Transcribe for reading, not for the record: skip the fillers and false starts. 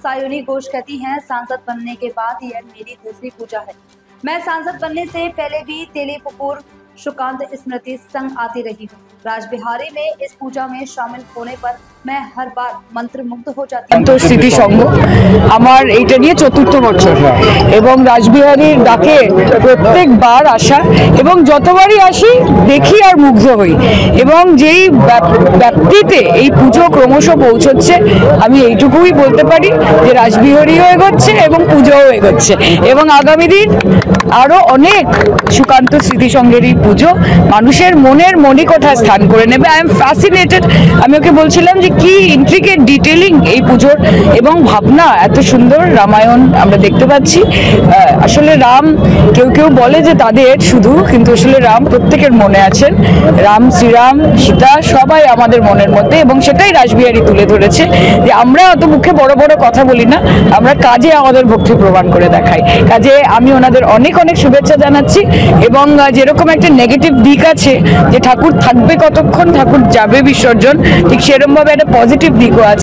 सायुनी घोष कहती हैं, सांसद बनने के बाद यह मेरी दूसरी पूजा है। मैं सांसद बनने से पहले भी तेलीपुकुर सुकांत स्मृति संघ आती रही हूँ। राजबिहारी में इस पूजा में शामिल होने पर मैं हर बार मंत्रमुग्ध हो जाती हूँ। तो स्मृति संघ আমার এইটা নিয়ে চতুর্থ বছর এবং রাজবিহারীর ডাকে প্রত্যেকবার আসা এবং যতবারই আসি দেখি আর মুগ্ধ হই এবং যেই ব্যাপ্তিতে এই পুজো ক্রমশ পৌঁছচ্ছে আমি এইটুকুই বলতে পারি যে রাজবিহারীও এগোচ্ছে এবং পুজোও এগোচ্ছে এবং আগামী দিন আরো অনেক সুকান্ত স্মৃতি সংঘেরই পুজো মানুষের মনের মণিকোঠায় স্থান করে নেবে। I am fascinated. আমি ওকে বলছিলাম যে কি ইন্ট্রিকেট ডিটেলিং এই পুজোর এবং ভাবনা এত সুন্দর রামায়ণ আমরা দেখতে পাচ্ছি। আসলে রাম কেউ কেউ বলে যে তাদের শুধু, কিন্তু আসলে রাম প্রত্যেকের মনে আছেন। রাম, শ্রীরাম, সীতা সবাই আমাদের মনের মধ্যে এবং সেটাই রাসবিহারী তুলে ধরেছে যে আমরা অত মুখে বড় বড় কথা বলি না, আমরা কাজে আমাদের ভক্তি প্রমাণ করে দেখাই। কাজে আমি ওনাদের অনেক অনেক শুভেচ্ছা জানাচ্ছি এবং যেরকম একটা নেগেটিভ দিক আছে যে ঠাকুর থাকবে কতক্ষণ, ঠাকুর যাবে বিসর্জন, ঠিক সেরকম ভাবে একটা পজিটিভ দিকও আছে।